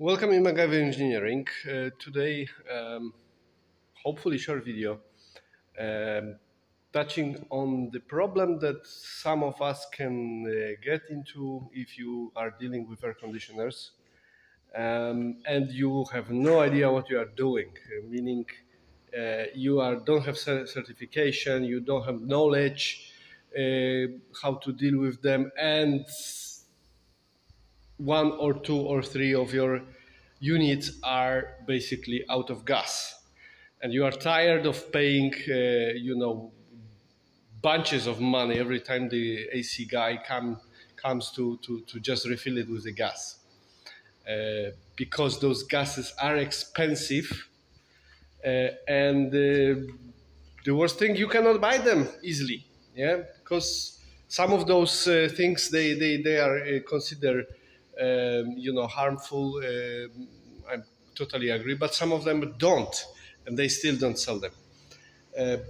Welcome in MacGyver Engineering. Today, hopefully short video, touching on the problem that some of us can get into if you are dealing with air conditioners and you have no idea what you are doing, meaning you don't have certification, you don't have knowledge how to deal with them, and one or two or three of your units are basically out of gas, and you are tired of paying bunches of money every time the AC guy comes to just refill it with the gas, because those gases are expensive, and the worst thing, you cannot buy them easily, because some of those things they are considered harmful. I totally agree, but some of them don't, and they still don't sell them.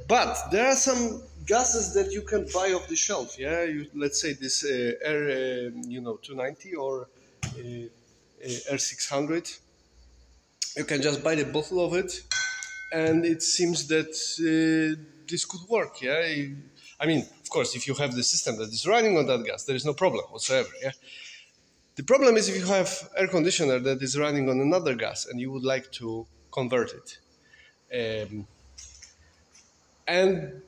But there are some gases that you can buy off the shelf. Let's say this r290 or r600. You can just buy the bottle of it, and it seems that this could work. I mean, of course, if you have the system that is running on that gas, there is no problem whatsoever. The problem is if you have air conditioner that is running on another gas and you would like to convert it. And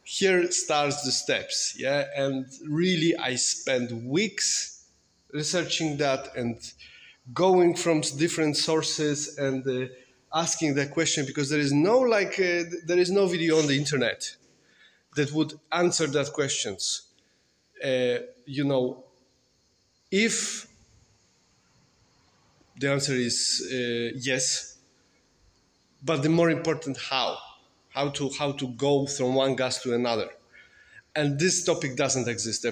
here starts the steps, and really I spent weeks researching that and going from different sources and asking that question, because there is no video on the internet that would answer that questions. If the answer is yes, but the more important, how to go from one gas to another, and this topic doesn't exist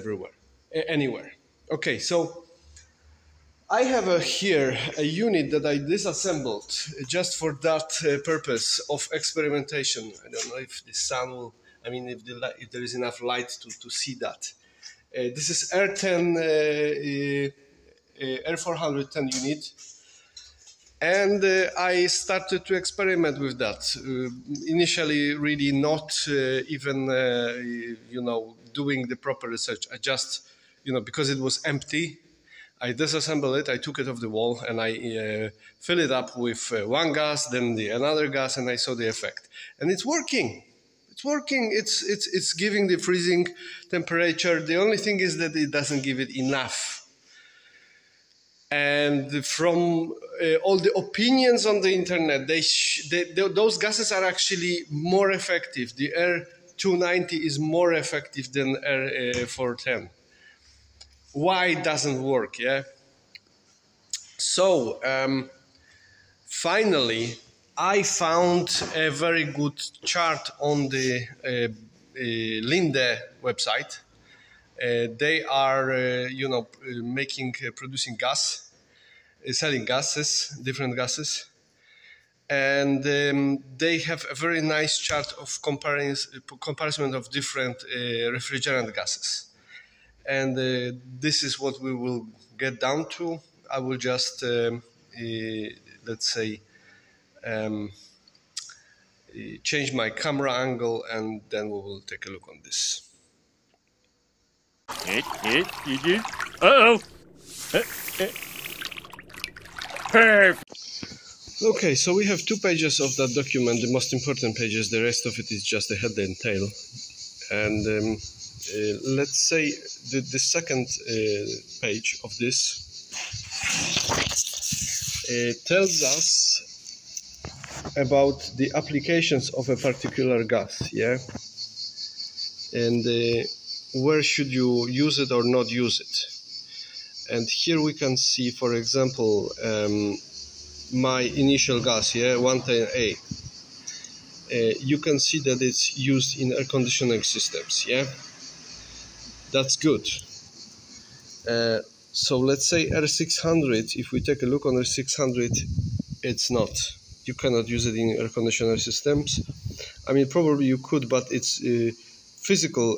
anywhere. Okay, so I have here a unit that I disassembled just for that purpose of experimentation. I don't know if the sun will, if there is enough light to see that. This is r410 unit. And I started to experiment with that. Initially, really not even, doing the proper research. I just, because it was empty, I disassembled it, I took it off the wall, and I fill it up with one gas, then another gas, and I saw the effect. And it's working. It's working. It's giving the freezing temperature. The only thing is that it doesn't give it enough. And from all the opinions on the internet, those gases are actually more effective. The r290 is more effective than r410. Why it doesn't work? So finally, I found a very good chart on the Linde website. They are, producing gas, selling gases, different gases, and they have a very nice chart of comparison of different refrigerant gases. And this is what we will get down to. I will just, let's say, change my camera angle, and then we will take a look on this. Uh-oh. Perfect. Okay, so we have 2 pages of that document, the most important pages. The rest of it is just the head and tail. And let's say the second page of this tells us about the applications of a particular gas, and where should you use it or not use it. And here we can see, for example, my initial gas, 110a. You can see that it's used in air conditioning systems, That's good. So let's say r600, if we take a look on r600, it's not. You cannot use it in air conditioner systems. I mean, probably you could, but its physical,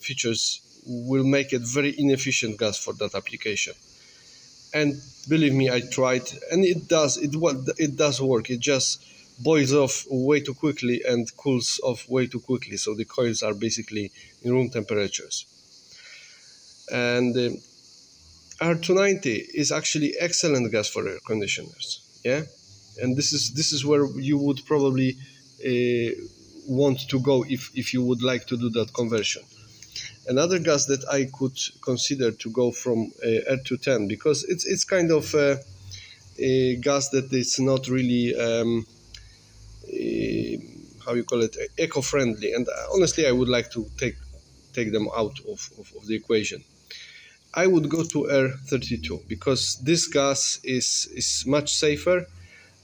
features will make it very inefficient gas for that application. And Believe me, I tried, and it does work. It just boils off way too quickly and cools off way too quickly. So the coils are basically in room temperatures. And r290 is actually excellent gas for air conditioners. Yeah, and this is where you would probably want to go if you would like to do that conversion. Another gas that I could consider to go from r210, because it's kind of a gas that is not really how you call it, eco-friendly, and honestly I would like to take them out of the equation. I would go to r32 because this gas is much safer.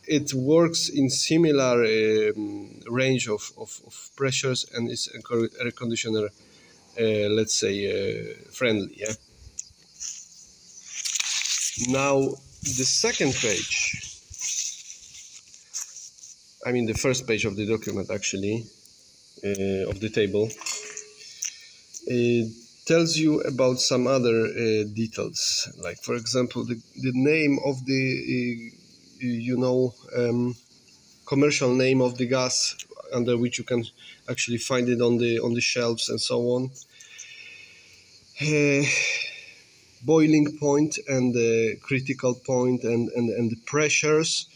It works in similar range of pressures and is air conditioner let's say friendly. Yeah. Now the second page, I mean the first page of the document actually, of the table, tells you about some other details, like for example the name of the commercial name of the gas under which you can actually find it on the shelves and so on. Boiling point and the critical point and the pressures.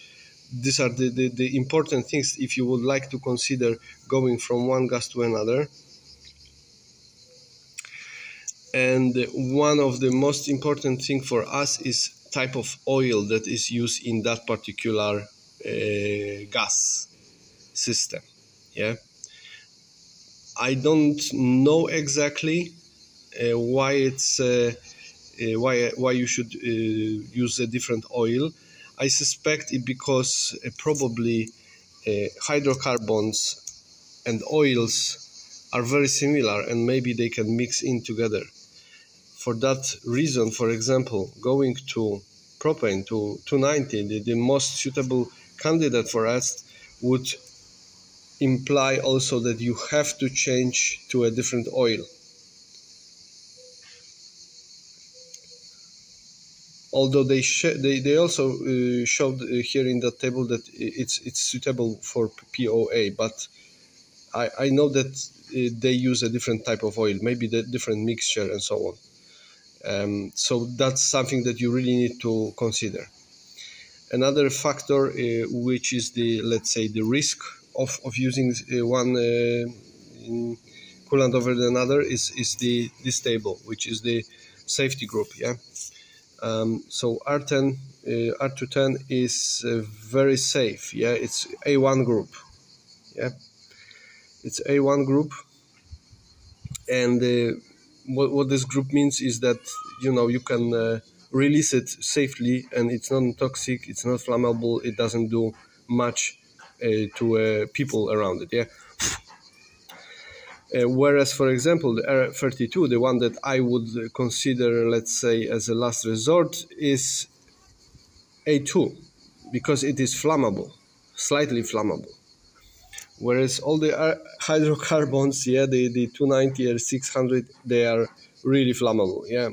These are the important things if you would like to consider going from one gas to another. And one of the most important thing for us is type of oil that is used in that particular gas system. Yeah, I don't know exactly why it's why you should use a different oil. I suspect it because probably hydrocarbons and oils are very similar and maybe they can mix in together. For that reason, for example, going to propane, to 290, the most suitable candidate for us would imply also that you have to change to a different oil. Although they also showed here in the table that it's suitable for POA, but I know that they use a different type of oil, maybe the different mixture and so on. So that's something that you really need to consider. Another factor, which is let's say the risk of using one coolant over another, is this table, which is the safety group. Yeah. So R210 is very safe. Yeah, it's A1 group. Yeah, it's A1 group, and what this group means is that you can release it safely, and it's non-toxic, it's not flammable, it doesn't do much to people around it. Yeah. Whereas, for example, the R32, the one that I would consider, let's say, as a last resort, is A2, because it is flammable, slightly flammable. Whereas all the hydrocarbons, yeah, the 290 or 600, they are really flammable. Yeah.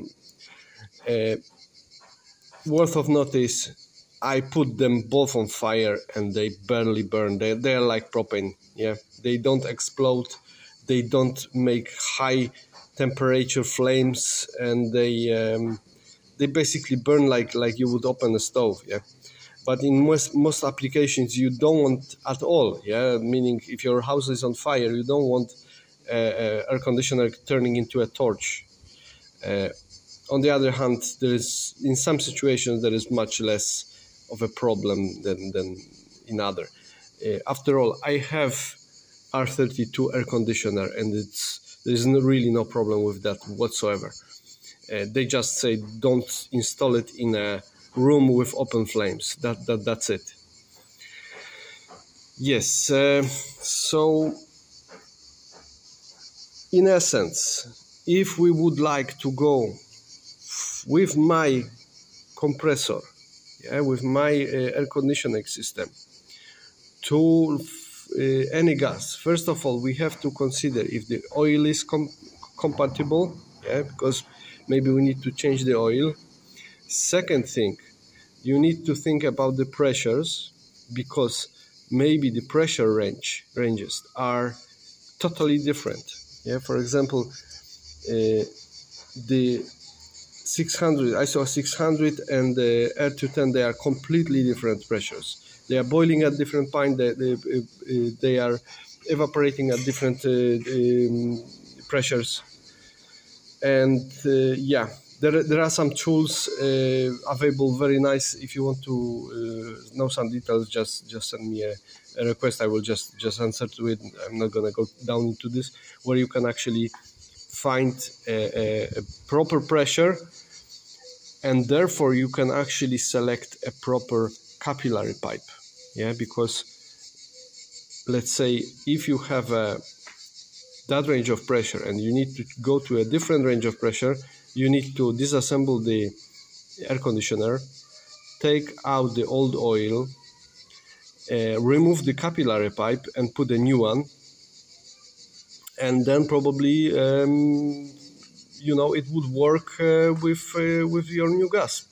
Worth of notice, I put them both on fire and they barely burn. They're like propane. Yeah, they don't explode. They don't make high temperature flames, and they basically burn like you would open a stove. Yeah, but in most applications you don't want at all. Yeah, meaning if your house is on fire, you don't want air conditioner turning into a torch. On the other hand, in some situations there is much less of a problem than in other. After all, I have R32 air conditioner, and there's really no problem with that whatsoever. They just say don't install it in a room with open flames. That's it. Yes. So in essence, if we would like to go with my compressor, yeah, with my air conditioning system, to any gas, first of all, we have to consider if the oil is compatible, yeah, because maybe we need to change the oil. Second thing, you need to think about the pressures, because maybe the pressure ranges are totally different. Yeah, for example, the 600, ISO 600 and the r210, they are completely different pressures. They are boiling at different point. They are evaporating at different pressures. And yeah, there are some tools available, very nice. If you want to know some details, just send me a request. I will just answer to it. I'm not gonna go down into this, where you can actually find a proper pressure, and therefore you can actually select a proper capillary pipe. Yeah, because let's say if you have that range of pressure and you need to go to a different range of pressure, you need to disassemble the air conditioner, take out the old oil, remove the capillary pipe and put a new one, and then probably you know, it would work with your new gas,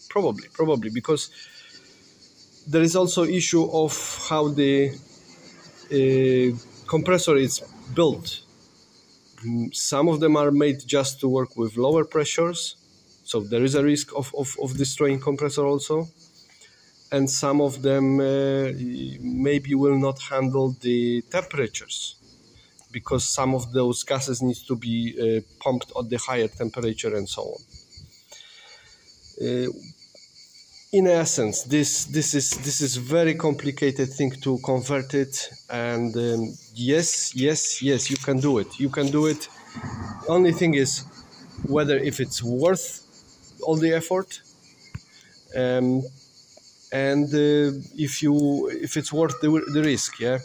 probably, because there is also issue of how the compressor is built. Some of them are made just to work with lower pressures, so there is a risk of destroying compressor also, and some of them maybe will not handle the temperatures, because some of those gases need to be pumped at the higher temperature and so on. In essence, this is very complicated thing to convert it, and yes, you can do it. You can do it. Only thing is whether if it's worth all the effort, and if it's worth the risk. Yeah.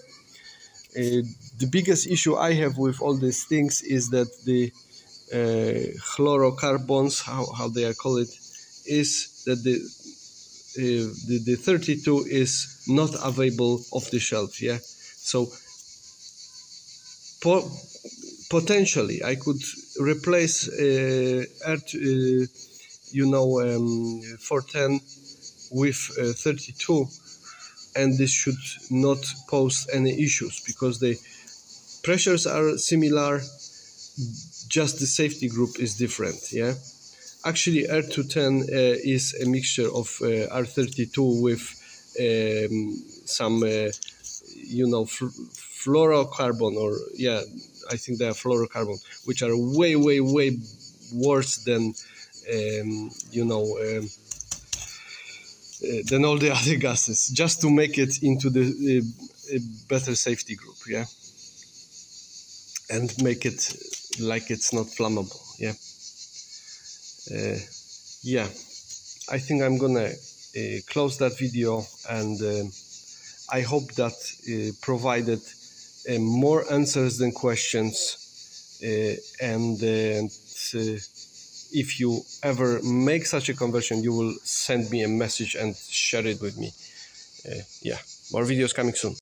The biggest issue I have with all these things is that the fluorocarbons, how they are called, is that the 32 is not available off the shelf. Yeah, so potentially I could replace r410 with 32, and this should not pose any issues, because the pressures are similar, just the safety group is different. Yeah, actually r210 is a mixture of r32 with some fluorocarbon, or yeah, I think they are fluorocarbon, which are way worse than than all the other gases, just to make it into the better safety group. Yeah, and make it like it's not flammable. Yeah. Yeah, I think I'm gonna close that video, and I hope that provided more answers than questions, and if you ever make such a conversion, you will send me a message and share it with me. Yeah, more videos coming soon.